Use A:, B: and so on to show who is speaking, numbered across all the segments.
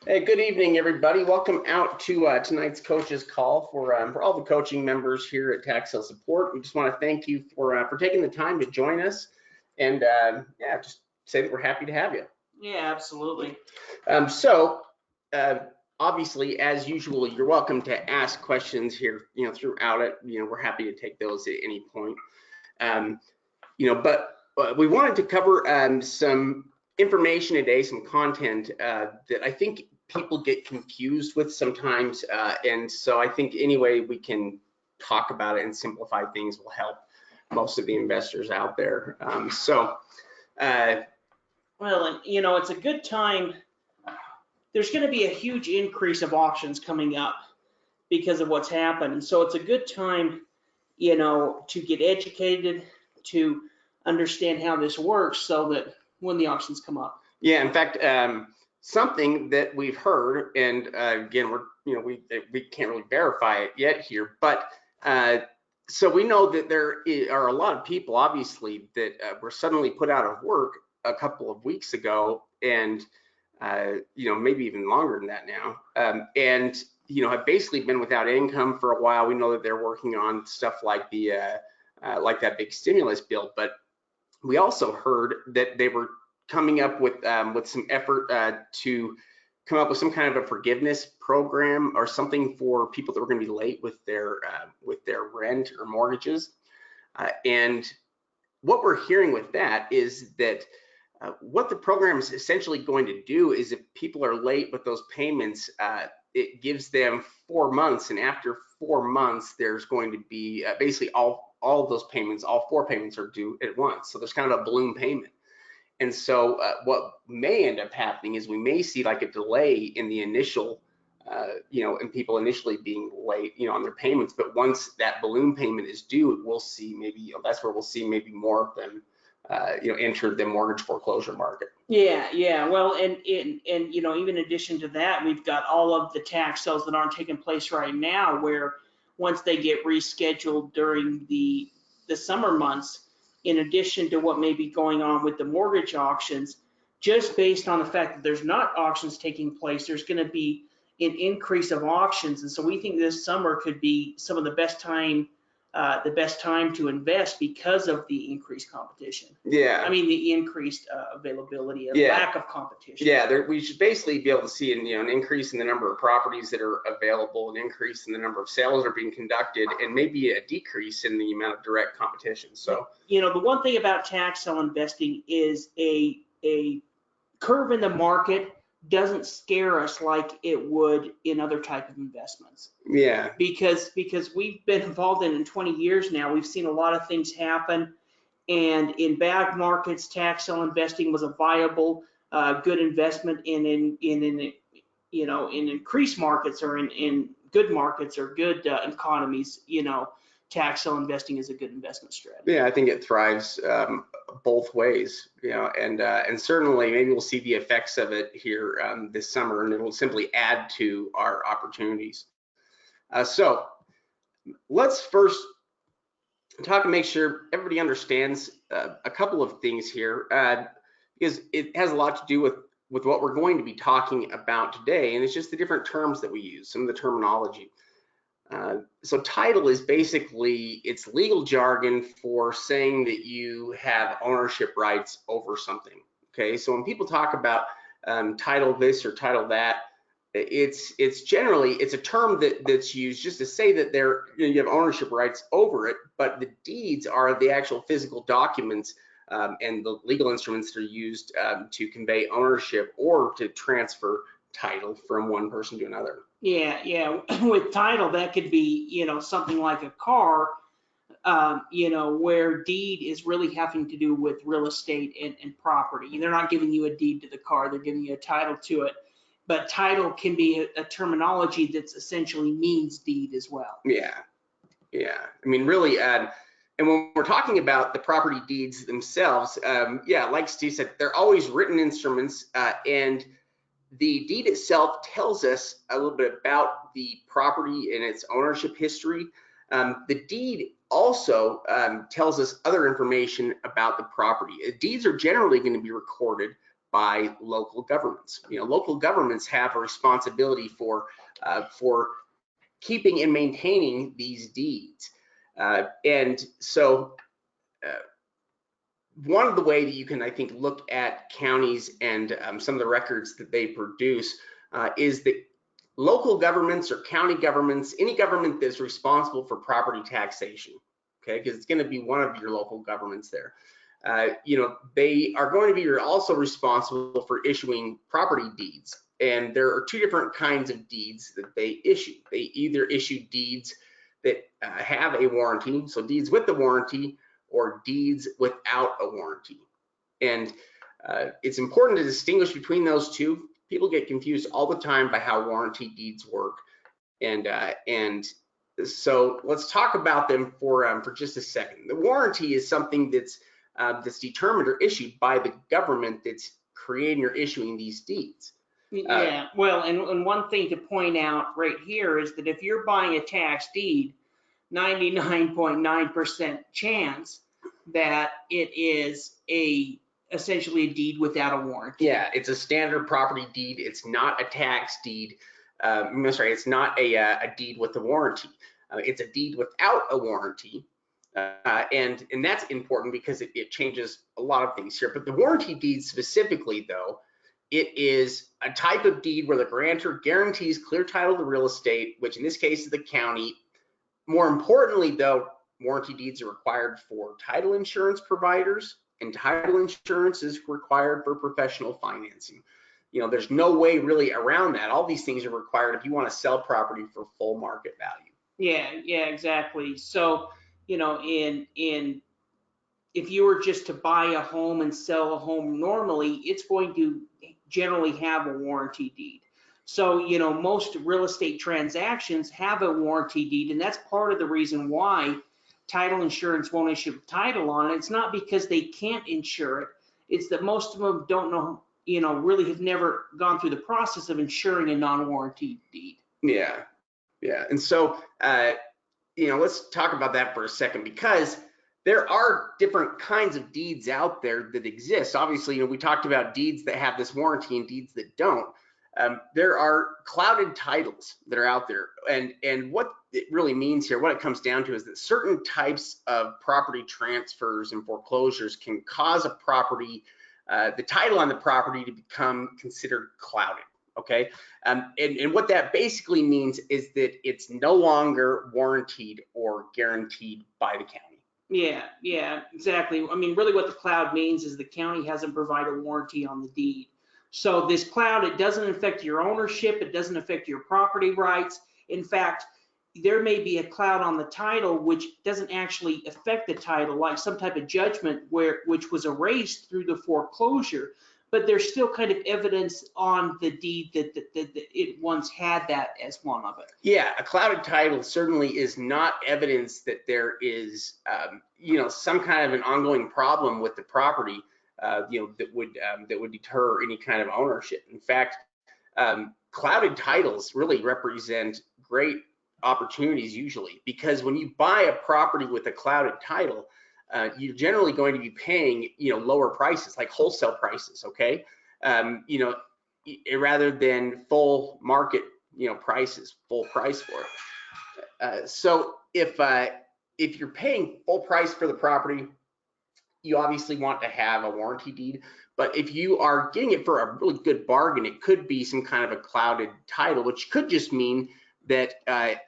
A: Hey, good evening, everybody. Welcome out to tonight's coaches call for all the coaching members here at Tax Sale Support. We just want to thank you for taking the time to join us, and yeah, just say that we're happy to have you.
B: Yeah, absolutely.
A: So obviously, as usual, you're welcome to ask questions here, throughout it. We're happy to take those at any point. But we wanted to cover some information today, some content that I think people get confused with sometimes, and so I think any way we can talk about it and simplify things will help most of the investors out there.
B: Well, and it's a good time. There's going to be a huge increase of auctions coming up because of what's happened. And so it's a good time, to get educated, to understand how this works so that when the auctions come up.
A: Yeah, in fact, something that we've heard, and again, we can't really verify it yet here, but so we know that there are a lot of people, obviously, that were suddenly put out of work a couple of weeks ago, and maybe even longer than that now, and have basically been without income for a while. We know that they're working on stuff like the like that big stimulus bill, but we also heard that they were coming up with some effort to come up with some kind of a forgiveness program or something for people that were going to be late with their rent or mortgages. And what we're hearing with that is that what the program is essentially going to do is if people are late with those payments, it gives them 4 months, and after 4 months, there's going to be basically all of those payments, all 4 payments are due at once. So there's kind of a balloon payment. And so what may end up happening is we may see like a delay in the initial, and people initially being late, on their payments. But once that balloon payment is due, we'll see maybe that's where we'll see maybe more of them, enter the mortgage foreclosure market.
B: Yeah. Well, and even in addition to that, we've got all of the tax sales that aren't taking place right now, where once they get rescheduled during the summer months, in addition to what may be going on with the mortgage auctions, just based on the fact that there's not auctions taking place, there's going to be an increase of auctions. And so we think this summer could be some of the best time to invest because of the increased competition.
A: Yeah.
B: I mean, the increased availability and lack of competition.
A: Yeah, we should basically be able to see an increase in the number of properties that are available, an increase in the number of sales that are being conducted, and maybe a decrease in the amount of direct competition. So,
B: the one thing about tax sale investing is a curve in the market doesn't scare us like it would in other type of investments.
A: Yeah.
B: Because we've been involved in 20 years now, we've seen a lot of things happen. And in bad markets, tax sale investing was a viable, good investment. In increased markets or in good markets or good economies, tax sale investing is a good investment strategy.
A: Yeah, I think it thrives both ways, and certainly maybe we'll see the effects of it here this summer, and it will simply add to our opportunities. So let's first talk and make sure everybody understands a couple of things here, because it has a lot to do with what we're going to be talking about today, and it's just the different terms that we use, some of the terminology. So title is basically, it's legal jargon for saying that you have ownership rights over something. Okay, so when people talk about title this or title that, it's generally a term that's used just to say that you have ownership rights over it, but the deeds are the actual physical documents and the legal instruments that are used to convey ownership or to transfer title from one person to another.
B: Yeah. With title, that could be, something like a car, where deed is really having to do with real estate and property. They're not giving you a deed to the car, they're giving you a title to it. But title can be a terminology that's essentially means deed as well.
A: Yeah. I mean, really, and when we're talking about the property deeds themselves, like Steve said, they're always written instruments, and the deed itself tells us a little bit about the property and its ownership history. The deed also tells us other information about the property. Deeds are generally going to be recorded by local governments. Local governments have a responsibility for keeping and maintaining these deeds. And so one of the way that you can, I think, look at counties and some of the records that they produce is that local governments or county governments, any government that's responsible for property taxation, okay, because it's going to be one of your local governments there. They are going to be also responsible for issuing property deeds. And there are two different kinds of deeds that they issue. They either issue deeds that have a warranty, so deeds with the warranty, or deeds without a warranty. And it's important to distinguish between those two. People get confused all the time by how warranty deeds work. And so let's talk about them for just a second. The warranty is something that's determined or issued by the government that's creating or issuing these deeds.
B: Yeah, well, and one thing to point out right here is that if you're buying a tax deed, 99.9% chance that it is essentially a deed without a warranty.
A: Yeah, it's a standard property deed. It's not a tax deed. I'm sorry, it's not a deed with a warranty. It's a deed without a warranty. And that's important because it changes a lot of things here. But the warranty deed specifically, though, it is a type of deed where the grantor guarantees clear title to real estate, which in this case is the county. More importantly, though, warranty deeds are required for title insurance providers, and title insurance is required for professional financing. There's no way really around that. All these things are required if you want to sell property for full market value.
B: Yeah, exactly. So, if you were just to buy a home and sell a home normally, it's going to generally have a warranty deed. So, most real estate transactions have a warranty deed, and that's part of the reason why title insurance won't issue a title on it. It's not because they can't insure it. It's that most of them don't know, really have never gone through the process of insuring a non-warranty deed.
A: Yeah. And so, let's talk about that for a second, because there are different kinds of deeds out there that exist. Obviously, we talked about deeds that have this warranty and deeds that don't. There are clouded titles that are out there, and what it really means here, what it comes down to, is that certain types of property transfers and foreclosures can cause a property, the title on the property, to become considered clouded. Okay, and what that basically means is that it's no longer warranted or guaranteed by the county.
B: Yeah, exactly. I mean, really what the cloud means is the county hasn't provided a warranty on the deed. So this cloud, it doesn't affect your ownership, it doesn't affect your property rights. In fact, there may be a cloud on the title which doesn't actually affect the title, like some type of judgment which was erased through the foreclosure, but there's still kind of evidence on the deed that it once had that as one of it.
A: Yeah, a clouded title certainly is not evidence that there is, some kind of an ongoing problem with the property, that would deter any kind of ownership. In fact, clouded titles really represent great opportunities usually, because when you buy a property with a clouded title, you're generally going to be paying, lower prices, like wholesale prices, okay? Rather than full market, prices, full price for it. So if you're paying full price for the property, you obviously want to have a warranty deed. But if you are getting it for a really good bargain, it could be some kind of a clouded title, which could just mean that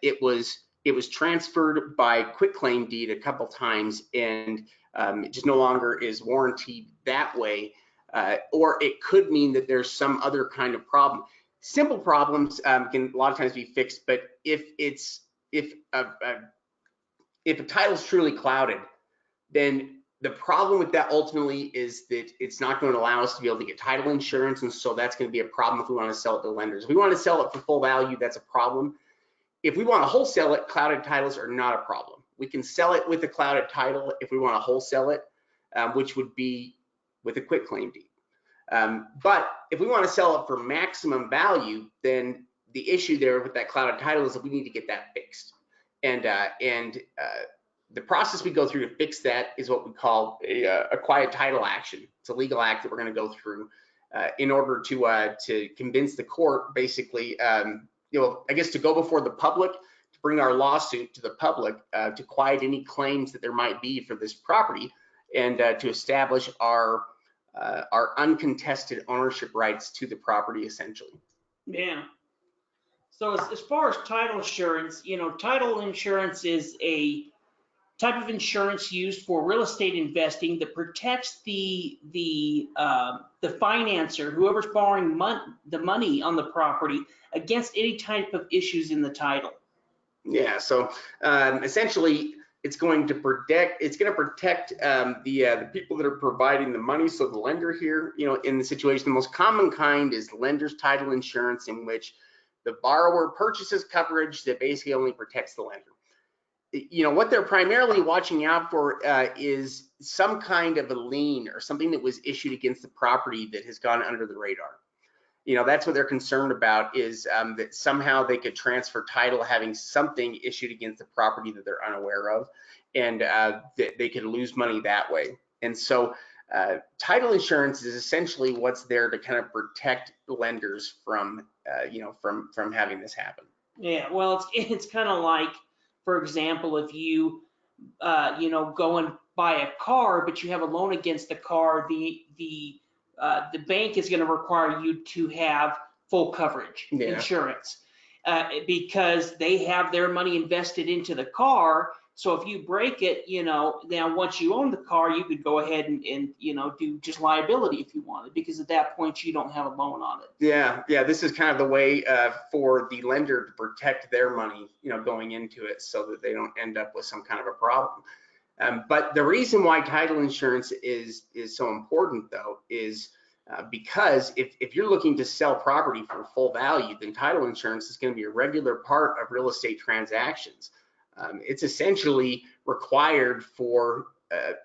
A: it was transferred by quitclaim deed a couple times, and it just no longer is warranted that way. Or it could mean that there's some other kind of problem. Simple problems can a lot of times be fixed, but if a title is truly clouded, then the problem with that ultimately is that it's not going to allow us to be able to get title insurance, and so that's going to be a problem if we want to sell it to lenders. If we want to sell it for full value, that's a problem. If we want to wholesale it, clouded titles are not a problem. We can sell it with a clouded title if we want to wholesale it, which would be with a quitclaim deed. But if we want to sell it for maximum value, then the issue there with that clouded title is that we need to get that fixed. And the process we go through to fix that is what we call a quiet title action. It's a legal act that we're going to go through. in order to convince the court, basically, I guess to go before the public, to bring our lawsuit to the public, to quiet any claims that there might be for this property, and to establish our uncontested ownership rights to the property, essentially.
B: Yeah. So as far as title insurance, title insurance is a type of insurance used for real estate investing that protects the financer, whoever's borrowing the money on the property, against any type of issues in the title.
A: Yeah. So essentially, it's going to protect the people that are providing the money. So the lender here, in the situation, the most common kind is lender's title insurance, in which the borrower purchases coverage that basically only protects the lender. What they're primarily watching out for is some kind of a lien or something that was issued against the property that has gone under the radar. That's what they're concerned about, is that somehow they could transfer title having something issued against the property that they're unaware of, and that they could lose money that way. And so title insurance is essentially what's there to kind of protect lenders from having this happen.
B: Yeah, well, it's kind of like, for example, if you go and buy a car, but you have a loan against the car, the bank is going to require you to have full coverage insurance, because they have their money invested into the car. So if you break it, now once you own the car, you could go ahead and do just liability if you wanted, because at that point you don't have a loan on it.
A: Yeah, this is kind of the way for the lender to protect their money, going into it, so that they don't end up with some kind of a problem. But the reason why title insurance is so important, though, is because if you're looking to sell property for full value, then title insurance is going to be a regular part of real estate transactions. It's essentially required for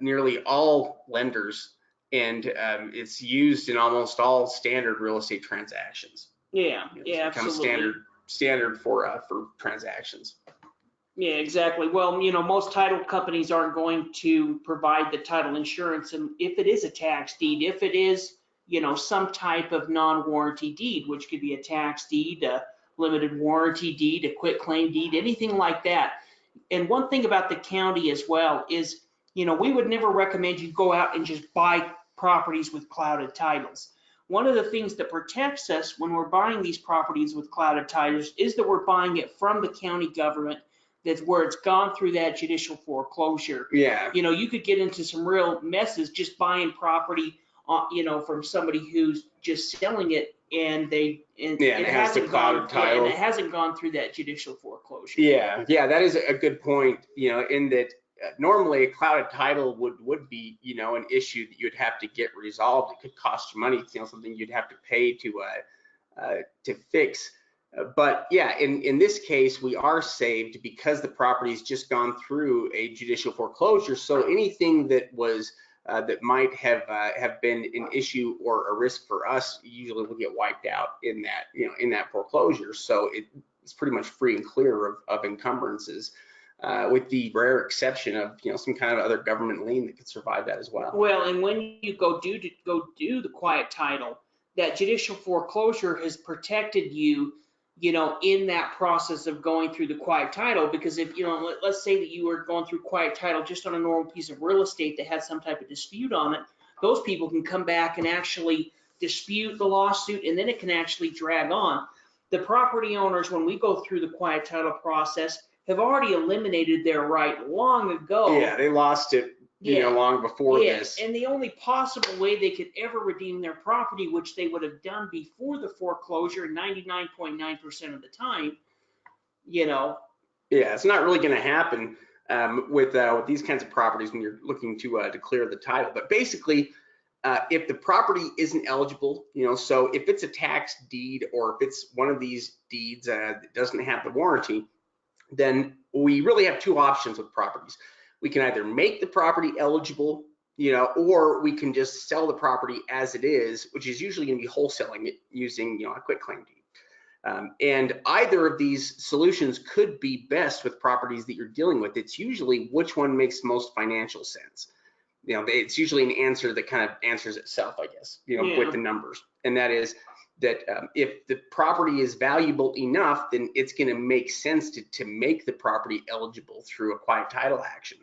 A: nearly all lenders, and it's used in almost all standard real estate transactions.
B: Yeah,
A: it's
B: absolutely.
A: Standard for transactions.
B: Yeah, exactly. Well, most title companies aren't going to provide the title insurance, and if it is a tax deed, if it is, some type of non-warranty deed, which could be a tax deed, a limited warranty deed, a quitclaim deed, anything like that. And one thing about the county as well is, we would never recommend you go out and just buy properties with clouded titles. One of the things that protects us when we're buying these properties with clouded titles is that we're buying it from the county government, that's where it's gone through that judicial foreclosure.
A: Yeah.
B: You could get into some real messes just buying property, from somebody who's just selling it, and it hasn't gone through that judicial foreclosure.
A: Yeah, that is a good point. In that normally a clouded title would be an issue that you'd have to get resolved. It could cost you money. It's something you'd have to pay to fix. But yeah, in this case, we are saved because the property's just gone through a judicial foreclosure. So anything that was that might have been an issue or a risk for us usually will get wiped out in that foreclosure. So it's pretty much free and clear of encumbrances, with the rare exception of some kind of other government lien that could survive that as well.
B: Well, and when you go do the quiet title, that judicial foreclosure has protected you, in that process of going through the quiet title. Because if, let's say that you were going through quiet title just on a normal piece of real estate that had some type of dispute on it, those people can come back and actually dispute the lawsuit, and then it can actually drag on. The property owners, when we go through the quiet title process, have already eliminated their right long ago.
A: Yeah, they lost it long before this.
B: And the only possible way they could ever redeem their property, which they would have done before the foreclosure 99.9% of the time, Yeah,
A: it's not really going to happen with these kinds of properties when you're looking to clear the title. But basically, if the property isn't eligible, so if it's a tax deed, or if it's one of these deeds that doesn't have the warranty, then we really have two options with properties. We can either make the property eligible, or we can just sell the property as it is, which is usually going to be wholesaling it using, a quitclaim deed. And either of these solutions could be best with properties that you're dealing with. It's usually which one makes most financial sense. It's usually an answer that kind of answers itself, I guess, with the numbers. and that is that if the property is valuable enough, then it's going to make sense to make the property eligible through a quiet title action.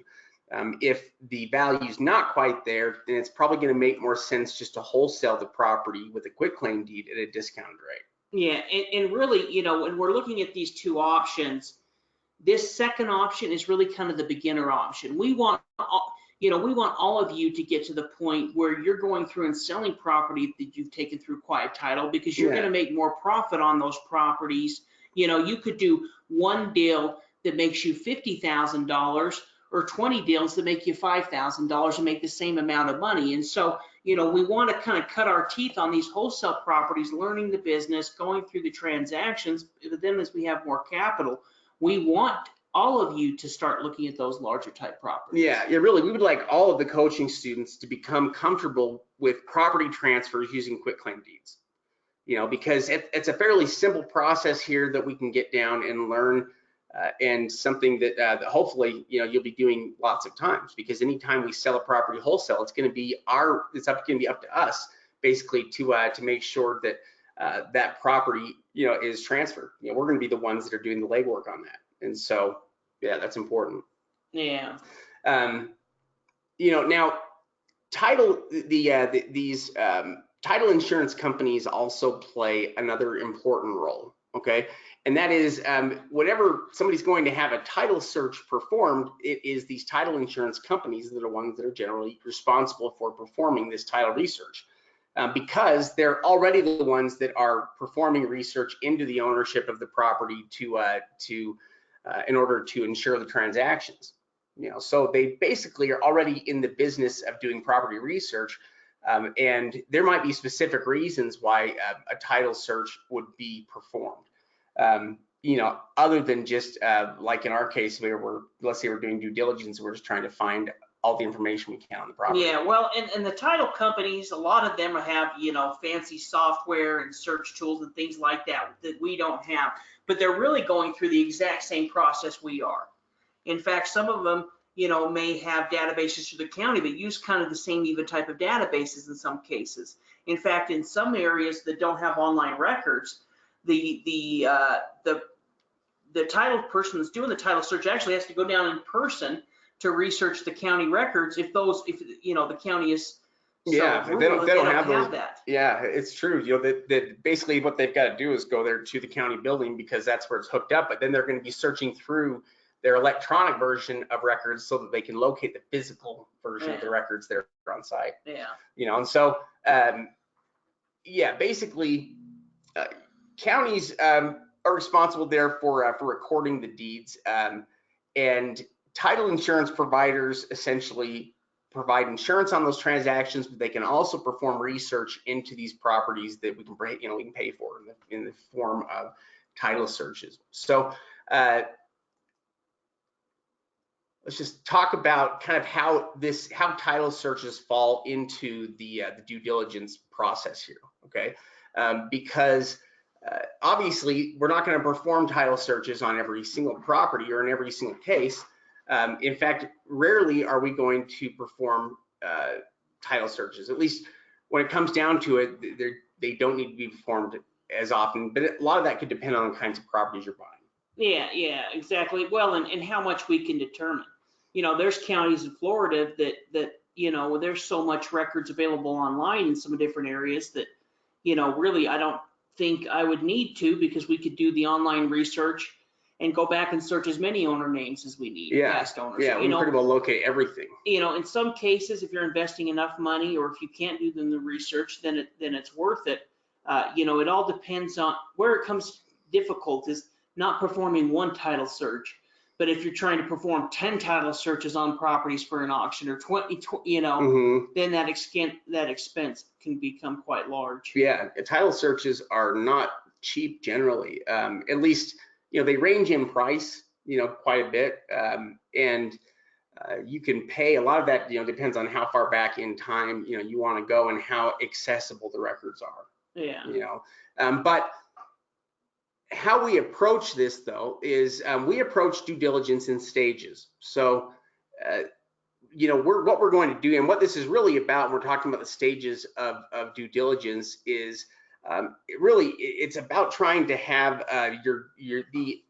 A: If the value is not quite there, then it's probably going to make more sense just to wholesale the property with a quitclaim deed at a discounted rate.
B: Yeah, and really, when we're looking at these two options, this second option is really kind of the beginner option. We want all of you to get to the point where you're going through and selling property that you've taken through quiet title, because you're going to make more profit on those properties. You could do one deal that makes you $50,000 or 20 deals that make you $5,000 and make the same amount of money. And so, we want to kind of cut our teeth on these wholesale properties, learning the business, going through the transactions. But then as we have more capital, we want all of you to start looking at those larger type properties.
A: Yeah, really, we would like all of the coaching students to become comfortable with property transfers using quitclaim deeds. Because it's a fairly simple process here that we can get down and learn, and something that hopefully you'll be doing lots of times. Because anytime we sell a property wholesale, it's going to be up to us basically to make sure that that property is transferred. We're going to be the ones that are doing the legwork on that, and so yeah, that's important.
B: Yeah.
A: Now these title insurance companies also play another important role. Okay, and that is whenever somebody's going to have a title search performed, it is these title insurance companies that are ones that are generally responsible for performing this title research, because they're already the ones that are performing research into the ownership of the property in order to ensure the transactions. So they basically are already in the business of doing property research. And there might be specific reasons why a title search would be performed, other than just like in our case, let's say we're doing due diligence, we're just trying to find all the information we can on the property.
B: Yeah, well, and the title companies, a lot of them have, fancy software and search tools and things like that we don't have, but they're really going through the exact same process we are. In fact, some of them, may have databases through the county, but use kind of the same even type of databases in some cases. In fact, in some areas that don't have online records, the title person that's doing the title search actually has to go down in person to research the county records if the county is
A: they don't have those.
B: That.
A: Yeah, it's true. That basically what they've got to do is go there to the county building because that's where it's hooked up, but then they're going to be searching through their electronic version of records so that they can locate the physical version of the records there on site.
B: Yeah.
A: And so basically counties are responsible there for recording the deeds, and title insurance providers essentially provide insurance on those transactions, but they can also perform research into these properties that we can pay for in the form of title searches. So let's just talk about kind of how title searches fall into the due diligence process here, okay? Because obviously we're not going to perform title searches on every single property or in every single case. In fact, rarely are we going to perform title searches. At least when it comes down to it, they don't need to be performed as often, but a lot of that could depend on the kinds of properties you're buying.
B: Yeah, exactly. Well, and how much we can determine. There's counties in Florida that there's so much records available online in some different areas that, really I don't think I would need to, because we could do the online research and go back and search as many owner names as we need. Past owners.
A: Yeah, we pretty well locate everything.
B: In some cases, if you're investing enough money, or if you can't do the research, then it's worth it. It all depends on where it comes difficult is not performing one title search, but if you're trying to perform 10 title searches on properties for an auction, or 20, then that expense can become quite large.
A: Yeah, title searches are not cheap generally. At least, they range in price, quite a bit, and you can pay a lot of that. Depends on how far back in time you want to go and how accessible the records are.
B: Yeah.
A: But how we approach this though is we approach due diligence in stages. So what we're going to do, and what this is really about, we're talking about the stages of due diligence, is it's about trying to have the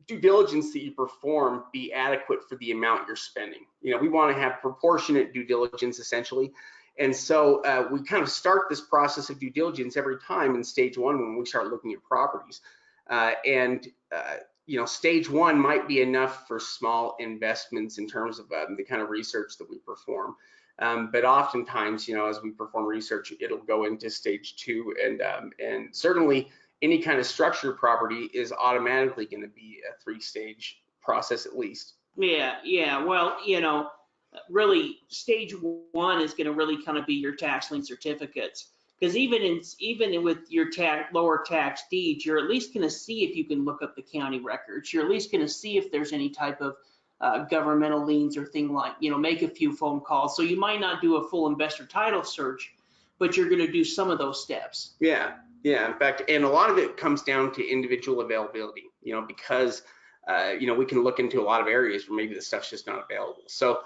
A: due diligence that you perform be adequate for the amount you're spending. We want to have proportionate due diligence essentially. And so we kind of start this process of due diligence every time in stage one when we start looking at properties. Stage one might be enough for small investments in terms of the kind of research that we perform. But oftentimes, as we perform research, it'll go into stage two, and certainly any kind of structured property is automatically going to be a 3-stage process at least.
B: Yeah. Well, really stage one is going to really kind of be your tax lien certificates. Because even with your lower tax deeds, you're at least going to see if you can look up the county records. You're at least going to see if there's any type of governmental liens or thing like, make a few phone calls. So you might not do a full investor title search, but you're going to do some of those steps.
A: Yeah. In fact, and a lot of it comes down to individual availability, because, we can look into a lot of areas where maybe the stuff's just not available. So,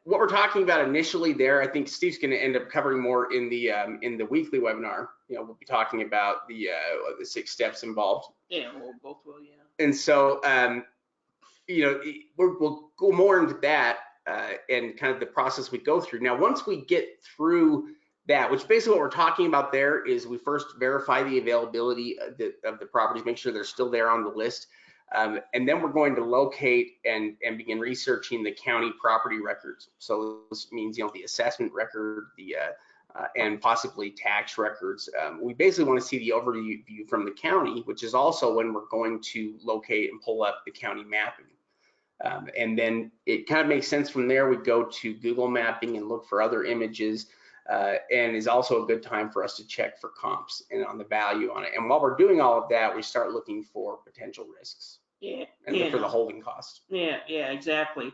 A: what we're talking about initially there, I think Steve's going to end up covering more in the weekly webinar. We'll be talking about the 6 steps involved.
B: Yeah, we'll both will, yeah.
A: And so, we'll go more into that and kind of the process we go through. Now, once we get through that, which basically what we're talking about there is we first verify the availability of the properties, make sure they're still there on the list. And then we're going to locate and begin researching the county property records. So this means, the assessment record, and possibly tax records. We basically want to see the overview from the county, which is also when we're going to locate and pull up the county mapping. And then it kind of makes sense from there. We go to Google mapping and look for other images, and is also a good time for us to check for comps and on the value on it. And while we're doing all of that, we start looking for potential risks. And look for the holding cost.
B: Yeah, exactly.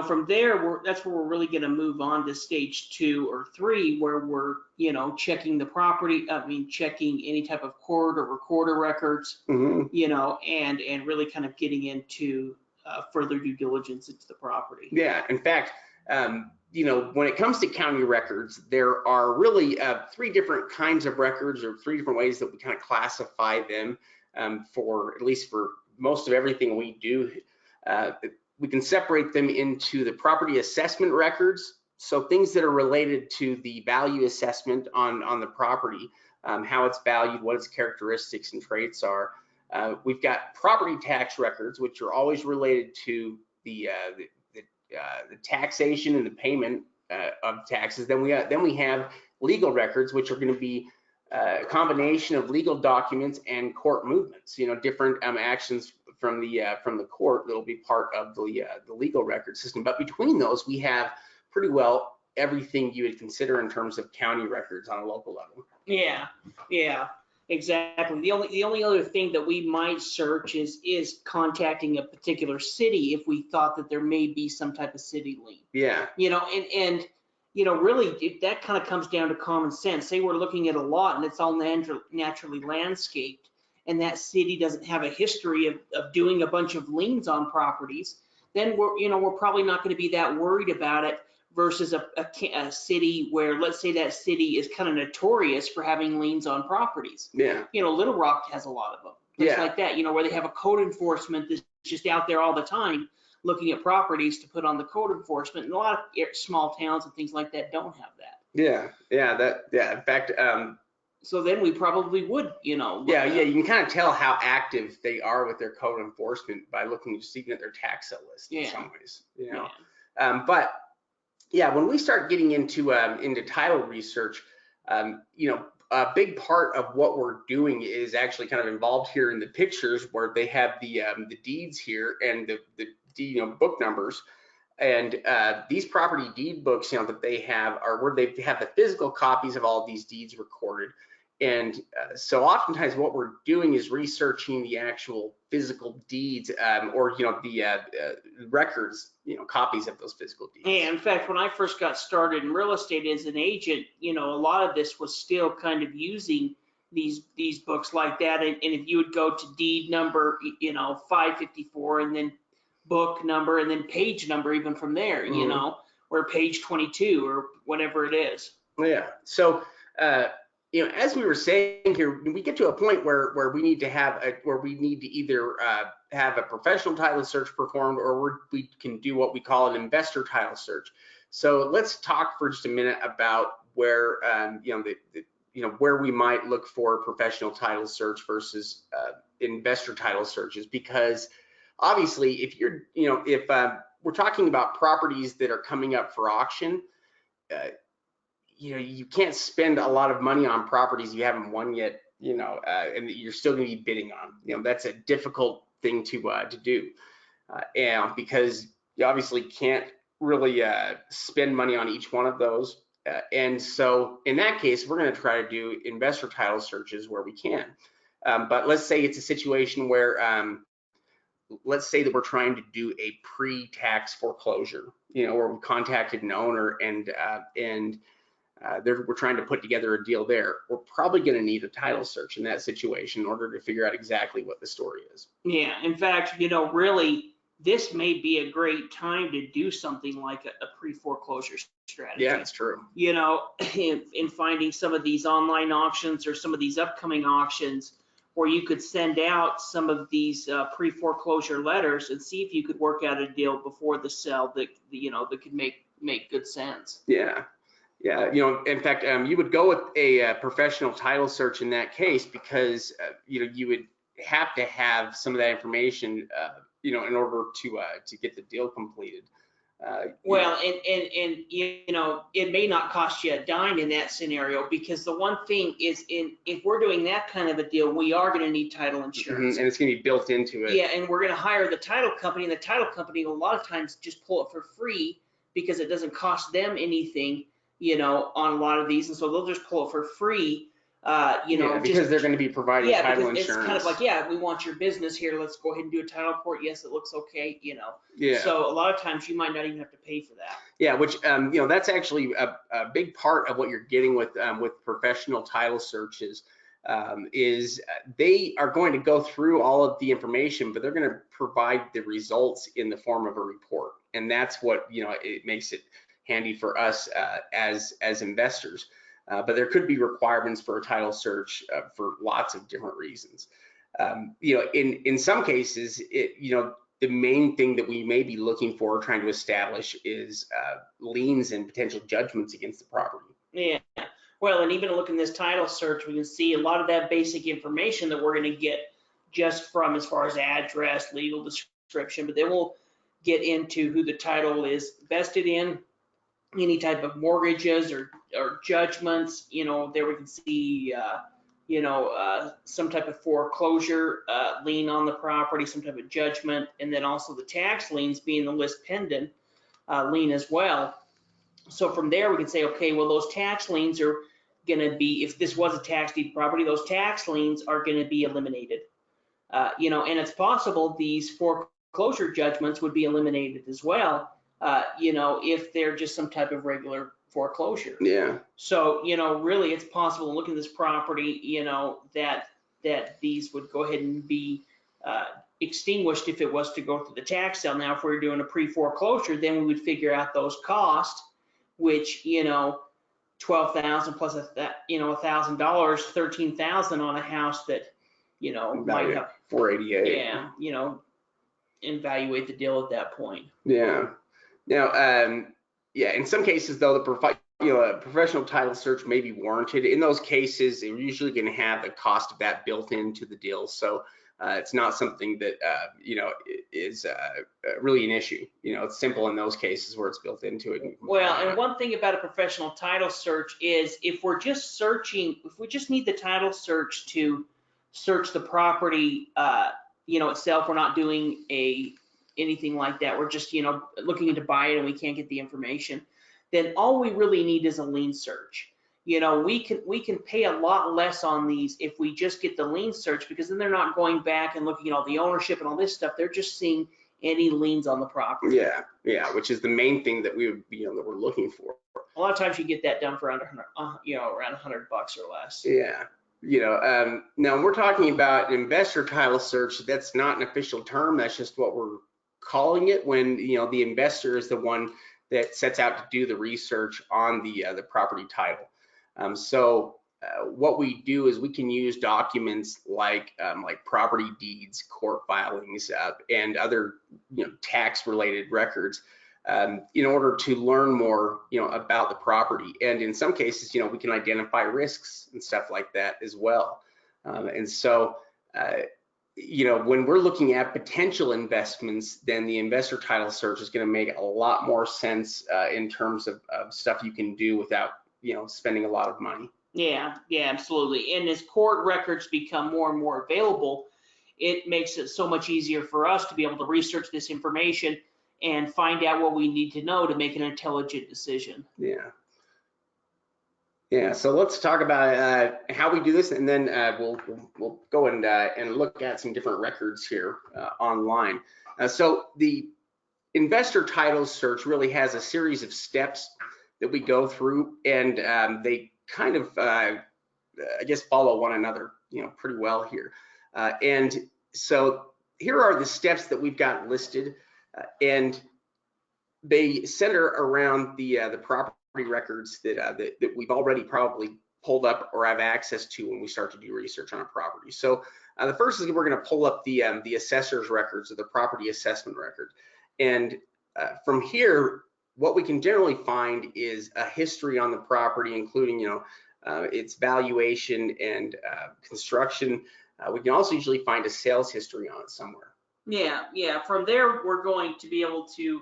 B: From there, that's where we're really going to move on to stage 2 or 3, where we're, checking the property. Checking any type of court or recorder records, and really kind of getting into further due diligence into the property.
A: Yeah, in fact, when it comes to county records, there are really 3 different kinds of records, or 3 different ways that we kind of classify them for, at least for most of everything we do. We can separate them into the property assessment records, so things that are related to the value assessment on the property, how it's valued, what its characteristics and traits are. We've got property tax records, which are always related to the taxation and the payment of taxes. Then we have legal records, which are going to be a combination of legal documents and court movements. Different actions from the court that'll be part of the legal record system. But between those, we have pretty well everything you would consider in terms of county records on a local level.
B: Yeah, exactly. The only other thing that we might search is contacting a particular city if we thought that there may be some type of city lien.
A: Yeah.
B: And really that kind of comes down to common sense. Say we're looking at a lot and it's all naturally landscaped, and that city doesn't have a history of doing a bunch of liens on properties, then we're probably not going to be that worried about it, versus a city where, let's say that city is kind of notorious for having liens on properties.
A: Yeah.
B: Little Rock has a lot of them. Things like that, where they have a code enforcement that's just out there all the time looking at properties to put on the code enforcement. And a lot of small towns and things like that don't have that.
A: Yeah. In fact,
B: so then we probably would, you
A: can kind of tell how active they are with their code enforcement by looking just even at their tax set list in some ways, But when we start getting into title research, a big part of what we're doing is actually kind of involved here in the pictures, where they have the deeds here and the book numbers. And these property deed books, that they have are where they have the physical copies of all of these deeds recorded. And so oftentimes what we're doing is researching the actual physical deeds, or the records, copies of those physical deeds.
B: Yeah, in fact, when I first got started in real estate as an agent, a lot of this was still kind of using these books like that. And if you would go to deed number 554 and then book number and then page number even from there, you know, or page 22 or whatever it is.
A: Yeah. So, as we were saying here, we get to a point where we need to either have a professional title search performed, or we can do what we call an investor title search. So let's talk for just a minute about where where we might look for professional title search versus investor title searches, because obviously if we're talking about properties that are coming up for auction, you can't spend a lot of money on properties you haven't won yet, and you're still going to be bidding on. That's a difficult thing to do, and because you obviously can't really spend money on each one of those. And so in that case, we're going to try to do investor title searches where we can. But let's say it's a situation where, let's say that we're trying to do a pre-tax foreclosure, where we contacted an owner and we're trying to put together a deal there. We're probably going to need a title search in that situation in order to figure out exactly what the story is.
B: Yeah, in fact, really, this may be a great time to do something like a pre-foreclosure strategy.
A: Yeah, it's true.
B: In finding some of these online auctions or some of these upcoming auctions, where you could send out some of these pre-foreclosure letters and see if you could work out a deal before the sale that that could make good sense.
A: Yeah. Yeah, in fact, you would go with a professional title search in that case, because you would have to have some of that information, in order to get the deal completed.
B: Well, and it may not cost you a dime in that scenario, because the one thing is, if we're doing that kind of a deal, we are going to need title insurance,
A: and it's going to be built into it.
B: Yeah, and we're going to hire the title company, and the title company a lot of times just pull it for free because it doesn't cost them anything, on a lot of these, and so they'll just pull it for free.
A: Because they're going to be providing title insurance.
B: It's kind of like, we want your business here. Let's go ahead and do a title report. Yes, it looks okay.
A: Yeah.
B: So a lot of times you might not even have to pay for that.
A: Yeah, which that's actually a big part of what you're getting with professional title searches, is they are going to go through all of the information, but they're going to provide the results in the form of a report, and that's what it makes it handy for us as investors. But there could be requirements for a title search for lots of different reasons. In some cases, the main thing that we may be looking for, trying to establish, is liens and potential judgments against the property.
B: Yeah. Well, and even looking at this title search, we can see a lot of that basic information that we're going to get just from, as far as address, legal description, but then we'll get into who the title is vested in, any type of mortgages or judgments. There we can see some type of foreclosure lien on the property, some type of judgment, and then also the tax liens being the list pendant lien as well. So from there we can say, okay, well, those tax liens are going to be, if this was a tax deed property, those tax liens are going to be eliminated. And it's possible these foreclosure judgments would be eliminated as well, if they're just some type of regular foreclosure.
A: Yeah.
B: So, really it's possible, looking at this property, that these would go ahead and be extinguished if it was to go through the tax sale. Now, if we were doing a pre-foreclosure, then we would figure out those costs, which, $12,000 plus $1,000, $13,000 on a house that, might have
A: $488.
B: Yeah, evaluate the deal at that point.
A: Yeah. Now, in some cases though, a professional title search may be warranted. In those cases, you're usually going to have the cost of that built into the deal, so it's not something that is really an issue. It's simple in those cases where it's built into it.
B: Well, and one thing about a professional title search is, if we just need the title search to search the property, itself, we're not doing anything like that. We're just, looking to buy it and we can't get the information. Then all we really need is a lien search. We can pay a lot less on these if we just get the lien search, because then they're not going back and looking at all the ownership and all this stuff. They're just seeing any liens on the property.
A: Yeah, which is the main thing that we would be, that we're looking for.
B: A lot of times you get that done for under, around $100 or less.
A: Yeah. Now we're talking about an investor title search. That's not an official term. That's just what we're calling it when, you know, the investor is the one that sets out to do the research on the property title. What we do is we can use documents like property deeds, court filings, and other, you know, tax-related records in order to learn more, you know, about the property. And in some cases, you know, we can identify risks and stuff like that as well. You know, when we're looking at potential investments, then the investor title search is going to make a lot more sense in terms of stuff you can do without, you know, spending a lot of money.
B: Yeah, absolutely. And as court records become more and more available, it makes it so much easier for us to be able to research this information and find out what we need to know to make an intelligent decision.
A: Yeah, so let's talk about how we do this, and then we'll go and look at some different records here online. So the investor title search really has a series of steps that we go through, and they kind of, I guess, follow one another, you know, pretty well here. And so here are the steps that we've got listed, and they center around the property records that we've already probably pulled up or have access to when we start to do research on a property. So the first is we're going to pull up the assessor's records, or the property assessment record. And from here, what we can generally find is a history on the property, including, you know, its valuation and construction. We can also usually find a sales history on it somewhere.
B: Yeah. From there, we're going to be able to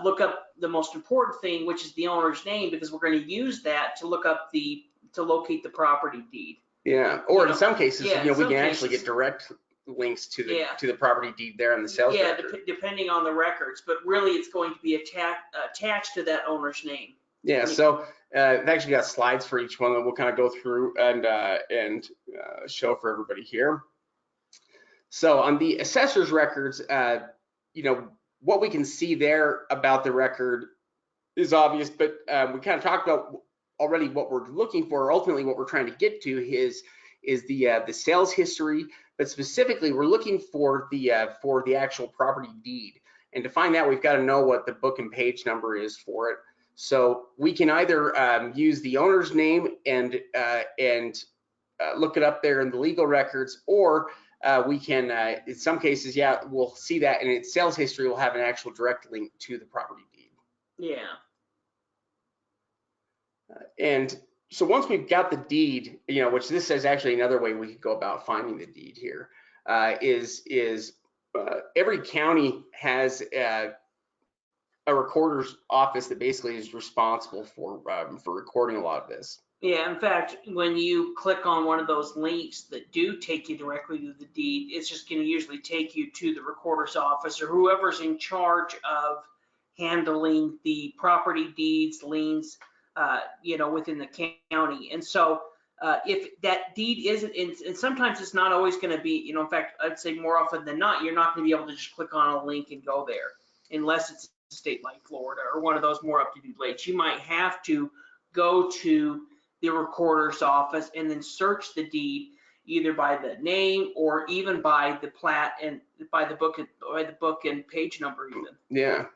B: look up the most important thing, which is the owner's name, because we're going to use that to locate the property deed.
A: Yeah, or in some cases,
B: yeah,
A: you know, we can actually get direct links to the property deed there in the sales record.
B: Depending on the records, but really it's going to be attached to that owner's name.
A: Yeah, so I've actually got slides for each one that we'll kind of go through and show for everybody here. So on the assessor's records, you know, what we can see there about the record is obvious, but we kind of talked about already what we're looking for. Ultimately, what we're trying to get to is the sales history, but specifically, we're looking for the actual property deed. And to find that, we've got to know what the book and page number is for it. So we can either use the owner's name and look it up there in the legal records, or we can, in some cases, yeah, we'll see that, and its sales history will have an actual direct link to the property deed.
B: Yeah.
A: And so once we've got the deed, you know, which this is actually another way we could go about finding the deed here, is every county has a recorder's office that basically is responsible for recording a lot of this.
B: Yeah, in fact, when you click on one of those links that do take you directly to the deed, it's just going to usually take you to the recorder's office or whoever's in charge of handling the property deeds, liens, you know, within the county. And so if that deed isn't, and sometimes it's not always going to be, you know, in fact, I'd say more often than not, you're not going to be able to just click on a link and go there, unless it's a state like Florida or one of those more up-to-date lakes. You might have to go to the recorder's office and then search the deed either by the name or even by the plat and by the book and page number even.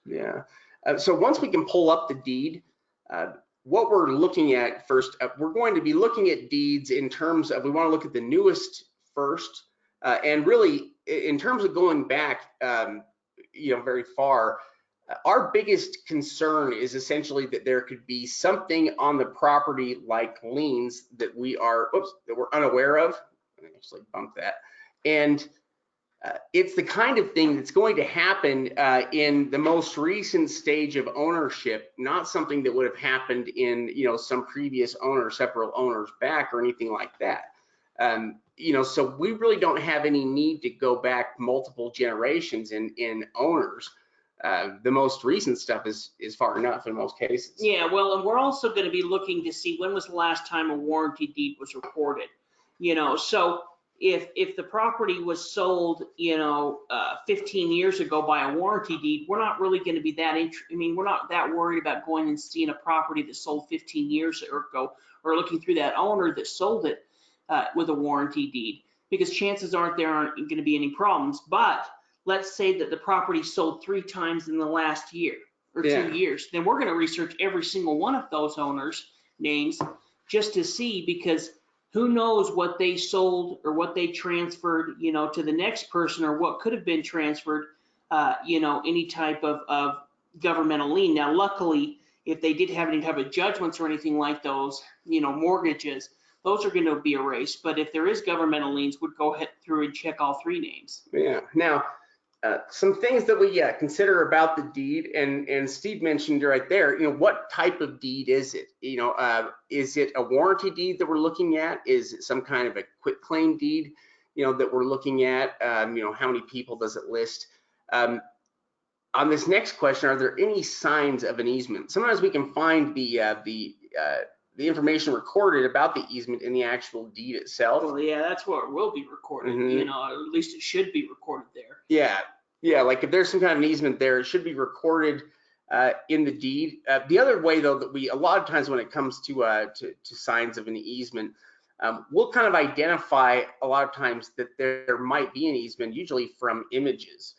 A: Yeah. So once we can pull up the deed, what we're looking at first, we're going to be looking at deeds in terms of, we want to look at the newest first, and really in terms of going back, you know, very far. Our biggest concern is essentially that there could be something on the property like liens that we're unaware of. Let me actually bump that. And it's the kind of thing that's going to happen in the most recent stage of ownership, not something that would have happened in, you know, some previous owner, several owners back or anything like that. You know, so we really don't have any need to go back multiple generations in owners. The most recent stuff is far enough in most cases.
B: Yeah, well, and we're also going to be looking to see when was the last time a warranty deed was recorded. You know, so if the property was sold, you know, 15 years ago by a warranty deed, we're not really going to be that we're not that worried about going and seeing a property that sold 15 years ago or looking through that owner that sold it with a warranty deed, because chances aren't there aren't going to be any problems. But let's say that the property sold 3 times in the last year or 2 years, then we're going to research every single one of those owners' names just to see, because who knows what they sold or what they transferred, to the next person, or what could have been transferred, any type of governmental lien. Now, luckily, if they did have any type of judgments or anything like those, mortgages, those are going to be erased. But if there is governmental liens, we'd go ahead through and check all 3 names.
A: Yeah. Now, some things that we consider about the deed, and Steve mentioned right there, what type of deed is it? Is it a warranty deed that we're looking at? Is it some kind of a quitclaim deed, that we're looking at? How many people does it list? On this next question, are there any signs of an easement? Sometimes we can find the information recorded about the easement in the actual deed itself.
B: Well, yeah, that's where it will be recorded, or at least it should be recorded there.
A: Yeah, like if there's some kind of an easement there, it should be recorded in the deed. The other way, though, that a lot of times when it comes to signs of an easement, we'll kind of identify a lot of times that there might be an easement, usually from images.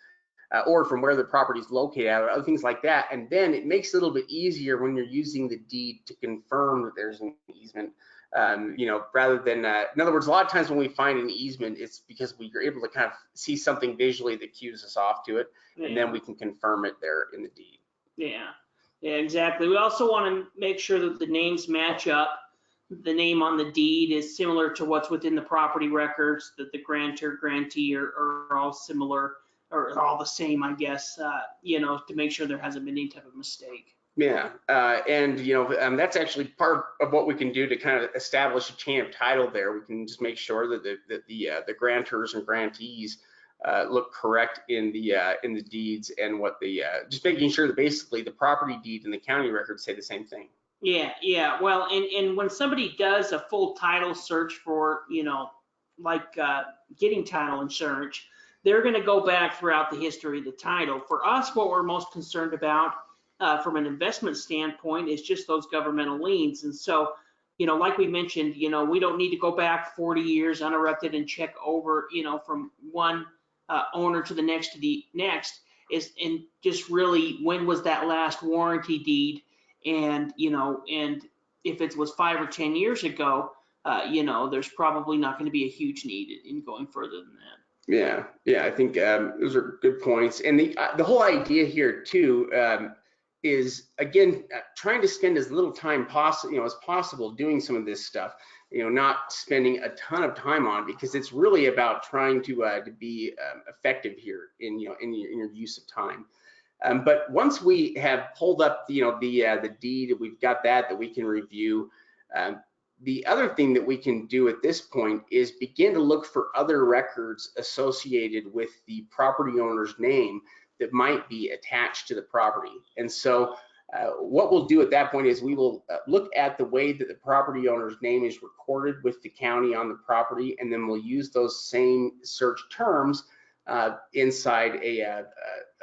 A: Or from where the property is located at, or other things like that. And then it makes it a little bit easier when you're using the deed to confirm that there's an easement, rather than, in other words, a lot of times when we find an easement, it's because we are able to kind of see something visually that cues us off to it, and then we can confirm it there in the deed.
B: Yeah, exactly. We also want to make sure that the names match up. The name on the deed is similar to what's within the property records, that the grantor, grantee are all similar, or all the same, I guess, to make sure there hasn't been any type of mistake.
A: Yeah, and that's actually part of what we can do to kind of establish a chain of title there. We can just make sure that the grantors and grantees look correct in the deeds, and what just making sure that basically the property deed and the county records say the same thing.
B: Yeah. Well, and when somebody does a full title search for, like getting title insurance, they're going to go back throughout the history of the title. For us, what we're most concerned about from an investment standpoint is just those governmental liens. And so, like we mentioned, we don't need to go back 40 years uninterrupted and check over, from one owner to the next to the next, and just really, when was that last warranty deed? And, and if it was 5 or 10 years ago, there's probably not going to be a huge need in going further than that.
A: Yeah, I think those are good points. And the whole idea here too is, again, trying to spend as little time as possible doing some of this stuff. Not spending a ton of time on it, because it's really about trying to be effective here in your use of time. But once we have pulled up the deed, we've got that we can review. The other thing that we can do at this point is begin to look for other records associated with the property owner's name that might be attached to the property. And so what we'll do at that point is we will look at the way that the property owner's name is recorded with the county on the property, and then we'll use those same search terms inside a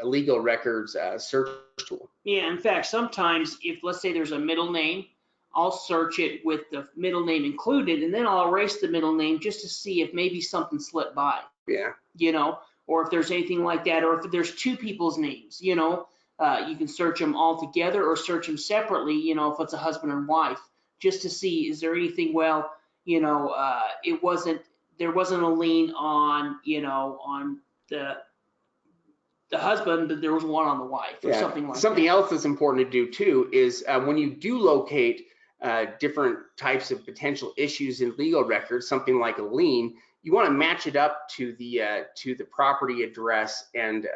A: legal records search tool.
B: Yeah, in fact, sometimes if, let's say, there's a middle name, I'll search it with the middle name included, and then I'll erase the middle name just to see if maybe something slipped by.
A: Yeah.
B: Or if there's anything like that, or if there's 2 people's names, you can search them all together or search them separately, if it's a husband and wife, just to see, is there anything, there wasn't a lien on, on the husband, but there was one on the wife, or something like that.
A: Something else that's important to do too is when you do locate different types of potential issues in legal records, something like a lien, you want to match it up to the property address and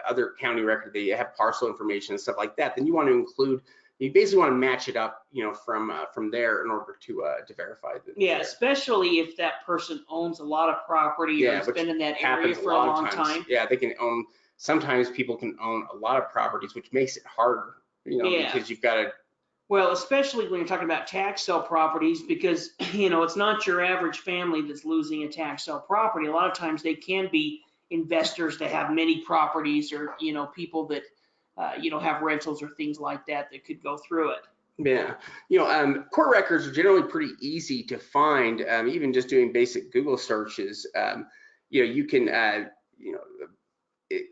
A: other county record. They have parcel information and stuff like that. Then you want to include. You basically want to match it up, from there in order to verify that.
B: Yeah, especially if that person owns a lot of property or has been in that area for a long time.
A: Yeah, they can own. Sometimes people can own a lot of properties, which makes it harder, because you've got to.
B: Well, especially when you're talking about tax sale properties, because, it's not your average family that's losing a tax sale property. A lot of times they can be investors that have many properties, or, people that, have rentals or things like that could go through it.
A: Yeah, court records are generally pretty easy to find, even just doing basic Google searches. You can,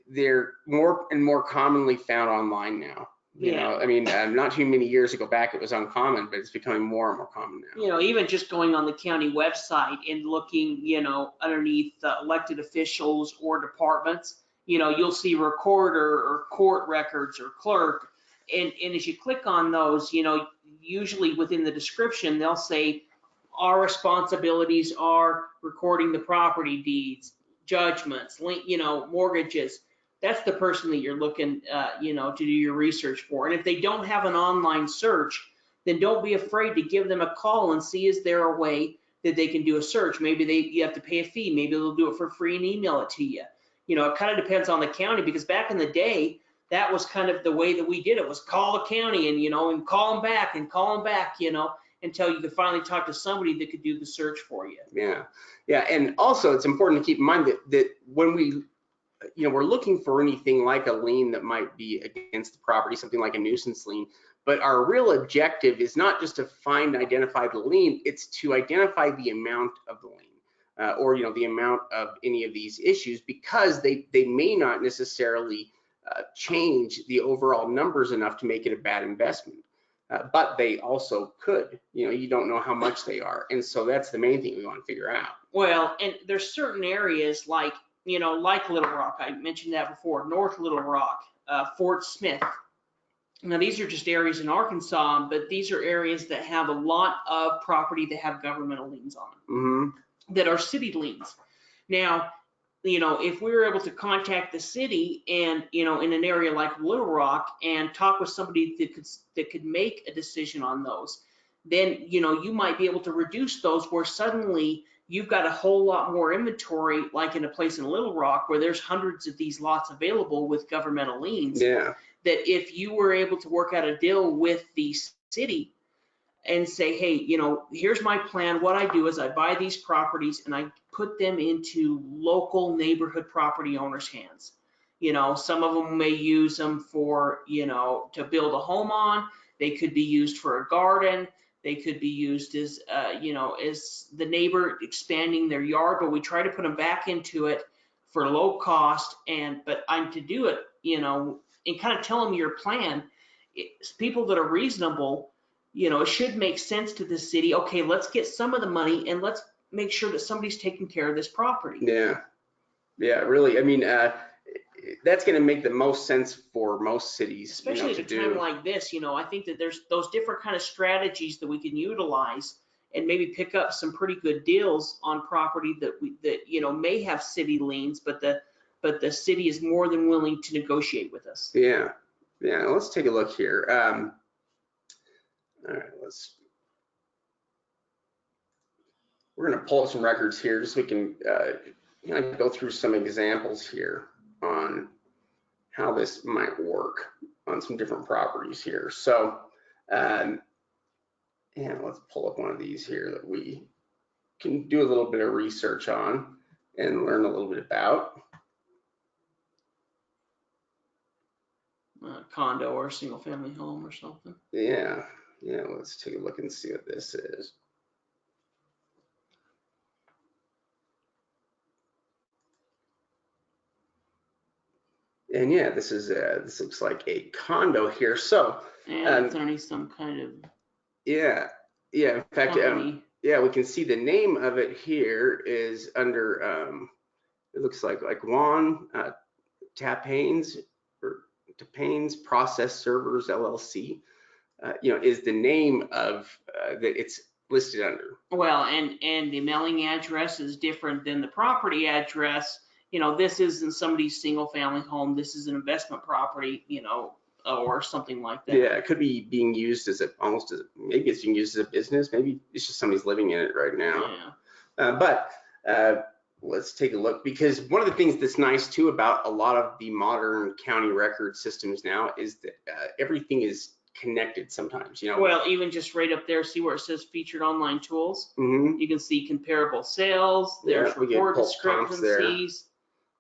A: they're more and more commonly found online now. You
B: Yeah.
A: know, I mean, not too many years ago back it was uncommon, but it's becoming more and more common now.
B: You know, even just going on the county website and looking, you know, underneath elected officials or departments, you know, you'll see recorder or court records or clerk. And as you click on those, you know, usually within the description, they'll say, our responsibilities are recording the property deeds, judgments, you know, mortgages. That's the person that you're looking, you know, to do your research for. And if they don't have an online search, then don't be afraid to give them a call and see, is there a way that they can do a search? Maybe you have to pay a fee. Maybe they'll do it for free and email it to you. You know, it kind of depends on the county, because back in the day, that was kind of the way that we did it, was call the county and, you know, and call them back and call them back, you know, until you could finally talk to somebody that could do the search for you.
A: Yeah. Yeah. And also it's important to keep in mind that when we, you know, we're looking for anything like a lien that might be against the property, something like a nuisance lien, but our real objective is not just to find and identify the lien, it's to identify the amount of the lien, or, you know, the amount of any of these issues, because they may not necessarily change the overall numbers enough to make it a bad investment. But they also could, you know, you don't know how much they are. And so that's the main thing we want to figure out.
B: Well, and there's certain areas like, you know, like Little Rock, I mentioned that before, North Little Rock, Fort Smith. Now, these are just areas in Arkansas, but these are areas that have a lot of property that have governmental liens on them, that are city liens. Now, you know, if we were able to contact the city and, you know, in an area like Little Rock and talk with somebody that could make a decision on those, then, you know, you might be able to reduce those, where suddenly you've got a whole lot more inventory, like in a place in Little Rock where there's hundreds of these lots available with governmental liens.
A: Yeah.
B: That if you were able to work out a deal with the city and say, hey, you know, here's my plan. What I do is I buy these properties and I put them into local neighborhood property owners' hands. You know, some of them may use them for, you know, to build a home on. They could be used for a garden. They could be used as, you know, as the neighbor expanding their yard, but we try to put them back into it for low cost. But I'm to do it, you know, and kind of tell them your plan. It's people that are reasonable. You know, it should make sense to the city. Okay, let's get some of the money and let's make sure that somebody's taking care of this property.
A: Yeah. Yeah, really. I mean, that's going to make the most sense for most cities,
B: especially, you know, at a time like this. You know, I think that there's those different kind of strategies that we can utilize and maybe pick up some pretty good deals on property that you know, may have city liens, but the city is more than willing to negotiate with us.
A: Yeah. Yeah. Let's take a look here. All right, we're going to pull up some records here just so we can you know, go through some examples here on how this might work on some different properties here. So, and let's pull up one of these here that we can do a little bit of research on and learn a little bit about.
B: Condo or a single family home or something.
A: Yeah, yeah, let's take a look and see what this is. And yeah, this looks like a condo here. So
B: and it's only some kind of
A: yeah. In fact, yeah, we can see the name of it here is under it looks like Juan Tapanes or Tapanes Process Servers LLC. You know, is the name of that it's listed under.
B: Well, and the mailing address is different than the property address. You know, this isn't somebody's single family home. This is an investment property, you know, or something like that.
A: Yeah, it could be being used as maybe it's being used as a business. Maybe it's just somebody's living in it right now.
B: Yeah.
A: But let's take a look, because one of the things that's nice too about a lot of the modern county record systems now is that everything is connected sometimes, you know.
B: Well, even just right up there, see where it says featured online tools.
A: Mm-hmm.
B: You can see comparable sales. There's report discrepancies.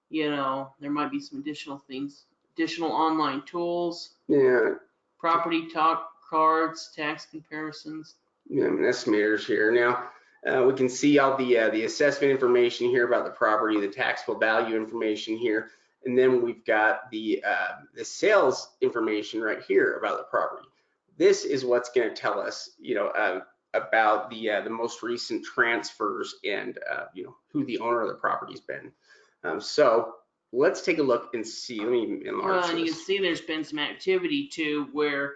B: You know, there might be some additional things, additional online tools.
A: Yeah.
B: Property talk cards, tax comparisons.
A: Yeah, estimators here. Now we can see all the assessment information here about the property, the taxable value information here. And then we've got the sales information right here about the property. This is what's going to tell us, about the most recent transfers and who the owner of the property's been. So let's take a look and see. Let me enlarge
B: Well, and you
A: this.
B: can see there's been some activity too, where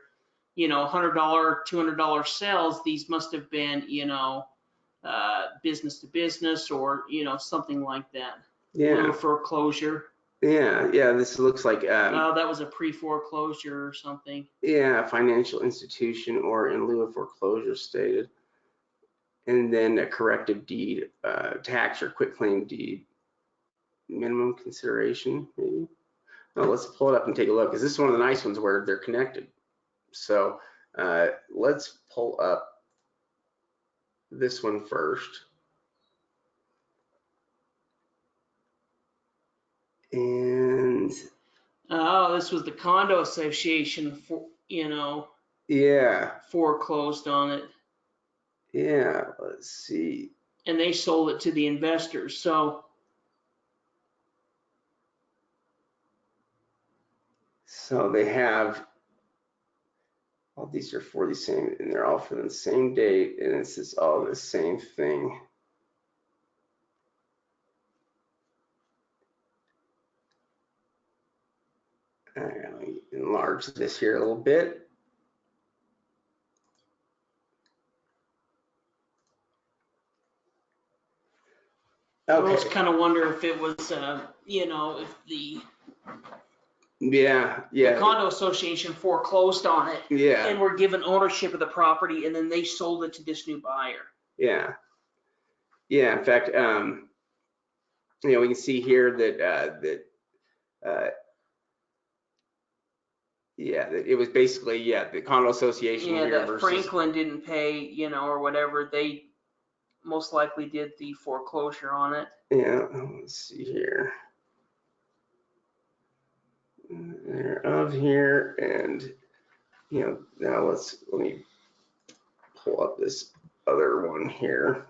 B: $100, $200 sales. These must have been business to business or something like that.
A: Yeah.
B: Little foreclosure.
A: Yeah. This looks like
B: Oh, that was a pre-foreclosure or something.
A: yeah, financial institution or in lieu of foreclosure stated. And then a corrective deed, tax or quitclaim deed, minimum consideration, maybe. Now let's pull it up and take a look, because this is one of the nice ones where they're connected. So let's pull up this one first. And
B: oh, this was the condo association
A: yeah,
B: foreclosed on it.
A: Yeah, let's see.
B: And they sold it to the investors. So
A: they have, all these are for the same, and they're all for the same date, and it's just all the same thing. Let me enlarge this here a little bit.
B: I was kind of wonder if it was, if the condo association foreclosed on it and were given ownership of the property, and then they sold it to this new buyer.
A: Yeah. In fact, we can see here that that it was basically the condo association here
B: that
A: versus
B: Franklin didn't pay, or whatever. They most likely did the foreclosure on it.
A: Yeah, let's see here. They're of here, and now let me pull up this other one here.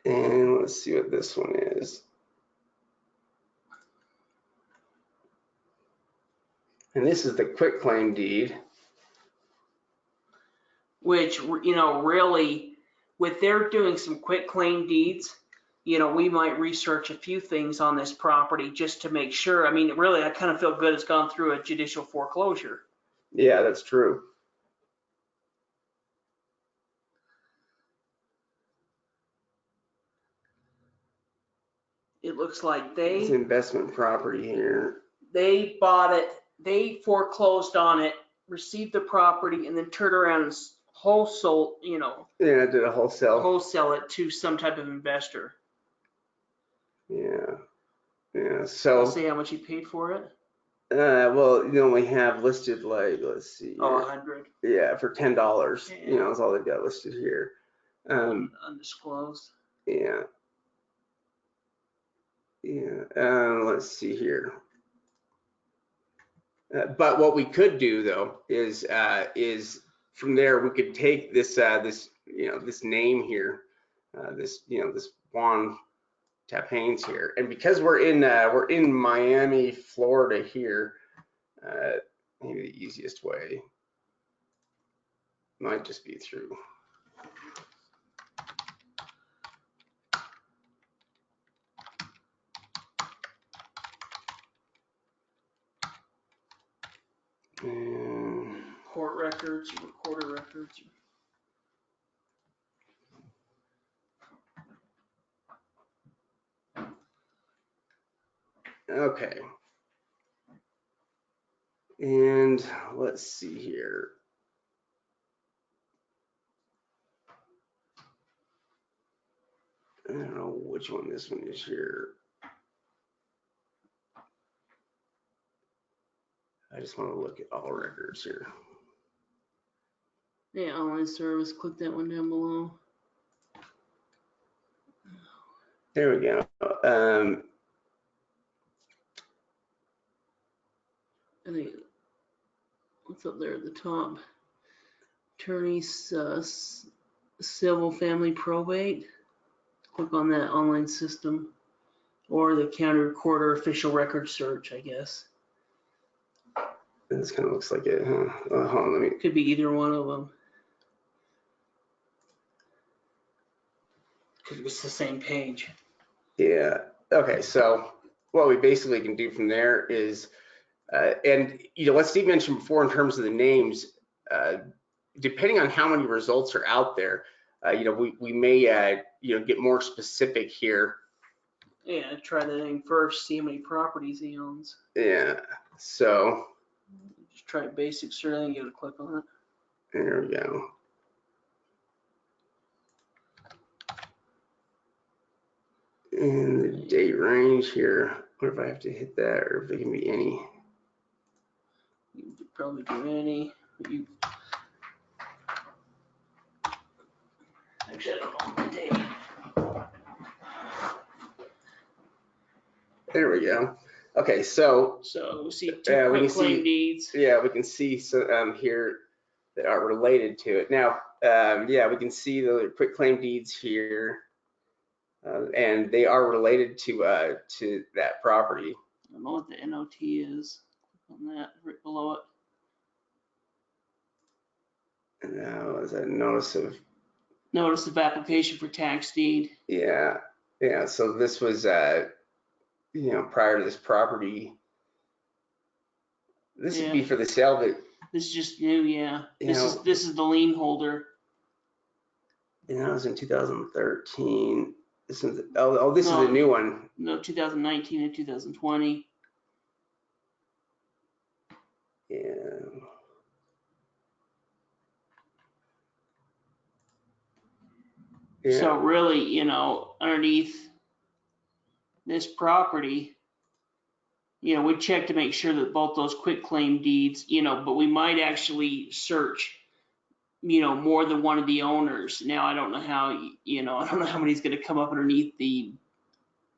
A: And let's see what this one is. And this is the quitclaim deed.
B: Which, really, with their doing some quitclaim deeds, we might research a few things on this property just to make sure. I mean, really, I kind of feel good it's gone through a judicial foreclosure.
A: Yeah, that's true.
B: It looks like
A: it's investment property here.
B: They bought it, they foreclosed on it, received the property, and then turned around and wholesale,
A: did a
B: wholesale it to some type of investor.
A: Yeah. So
B: I'll see how much he paid for it.
A: Well, you only have listed, like, let's see.
B: Oh, 100.
A: Yeah, for $10. Yeah. That's all they've got listed here.
B: Undisclosed.
A: Yeah. Let's see here. But what we could do though is from there we could take this this name here, this Juan Tapanes here, and because we're in Miami, Florida here, maybe the easiest way might just be through.
B: Court records, recorder records.
A: Okay. And let's see here. I don't know which one this one is here. I just want to look at all records here.
B: Yeah, online service, click that one down below.
A: There we go.
B: I think, what's up there at the top? Attorneys, civil family probate. Click on that online system or the county recorder official record search, I guess.
A: This kind of looks like it, huh? Hold on, let me.
B: Could be either one of them. Because it's the same page.
A: Yeah. Okay. So what we basically can do from there is, and what Steve mentioned before in terms of the names, depending on how many results are out there, we may get more specific here.
B: Yeah, try the name first, see how many properties he owns.
A: Yeah. So
B: just try basic search and give it a click on it.
A: There we go. And the date range here, what if I have to hit that, or if it can be any?
B: You could probably do any. Actually, I don't know the date.
A: There we go. Okay, so
B: we see two quick claim deeds.
A: Yeah, we can see here that are related to it. Now, yeah, we can see the quick claim deeds here. And they are related to that property.
B: I don't know what the NOT is. Click on that right below it.
A: And now is a notice of
B: application for tax deed.
A: Yeah. So this was prior to this property. This would be for the sale, but
B: this is just new. Yeah. This is the lien holder.
A: And that was in 2013. This is is a new one.
B: No, 2019 and 2020.
A: Yeah.
B: So really, underneath this property, we check to make sure that both those quick claim deeds, but we might actually search, more than one of the owners. Now, I don't know how, I don't know how many's going to come up underneath the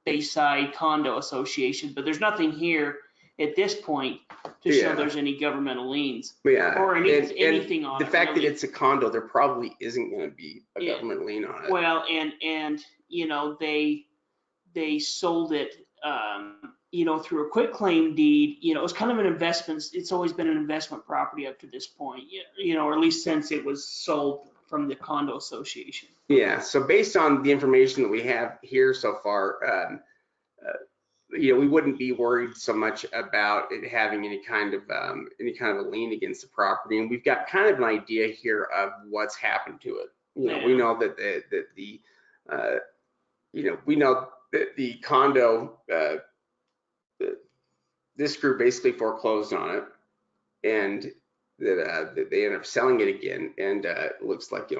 B: Bayside Condo Association, but there's nothing here at this point to show there's any governmental liens.
A: Yeah.
B: Or anything on it.
A: The fact that it's a condo, there probably isn't going to be a government lien on it.
B: Well, and they sold it, through a quick claim deed. It was kind of an investment. It's always been an investment property up to this point, or at least since it was sold from the condo association.
A: Yeah. So based on the information that we have here so far, we wouldn't be worried so much about it having any kind of a lien against the property, and we've got kind of an idea here of what's happened to it. We know that we know that the condo, this group basically foreclosed on it, and that they ended up selling it again. And it looks like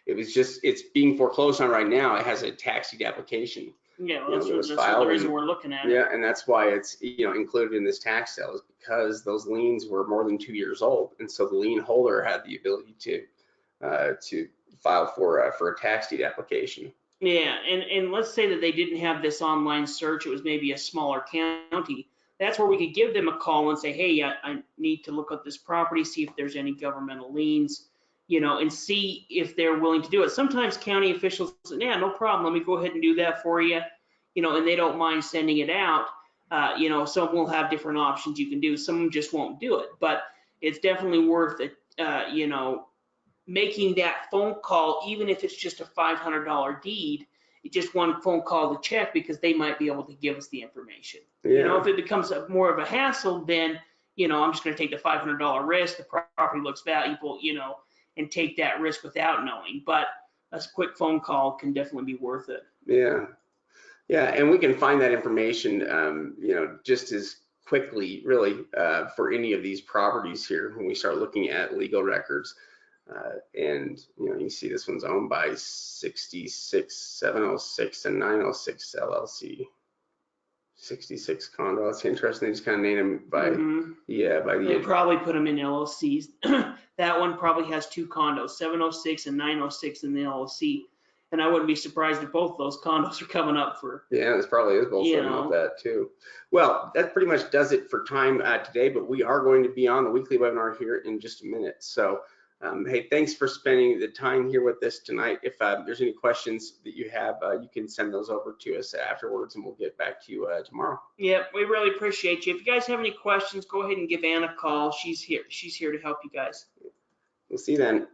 A: it's being foreclosed on right now. It has a tax deed application.
B: Yeah, well, that's the reason we're looking at it.
A: Yeah, and that's why it's included in this tax sale, is because those liens were more than 2 years old, and so the lien holder had the ability to file for a tax deed application.
B: Yeah, and let's say that they didn't have this online search. It was maybe a smaller county. That's where we could give them a call and say, hey, I need to look at this property, see if there's any governmental liens, and see if they're willing to do it. Sometimes county officials say, yeah, no problem, let me go ahead and do that for you, and they don't mind sending it out. Some will have different options you can do. Some just won't do it, but it's definitely worth it, making that phone call, even if it's just a $500 deed. Just one phone call to check, because they might be able to give us the information.
A: Yeah.
B: If it becomes more of a hassle, then, I'm just going to take the $500 risk. The property looks valuable, and take that risk without knowing. But a quick phone call can definitely be worth it.
A: Yeah. Yeah. And we can find that information, just as quickly, really, for any of these properties here when we start looking at legal records. And you see this one's owned by 66, 706, and 906 LLC. 66 condo. That's interesting. They just kind of named them by
B: They probably put them in LLCs. That one probably has 2 condos, 706 and 906 in the LLC. And I wouldn't be surprised if both of those condos are coming up for.
A: Yeah, this probably is both of them with that too. Well, that pretty much does it for time today, but we are going to be on the weekly webinar here in just a minute. So Hey, thanks for spending the time here with us tonight. If there's any questions that you have, you can send those over to us afterwards, and we'll get back to you tomorrow.
B: Yep, we really appreciate you. If you guys have any questions, go ahead and give Ann a call. She's here. She's here to help you guys.
A: We'll see you then.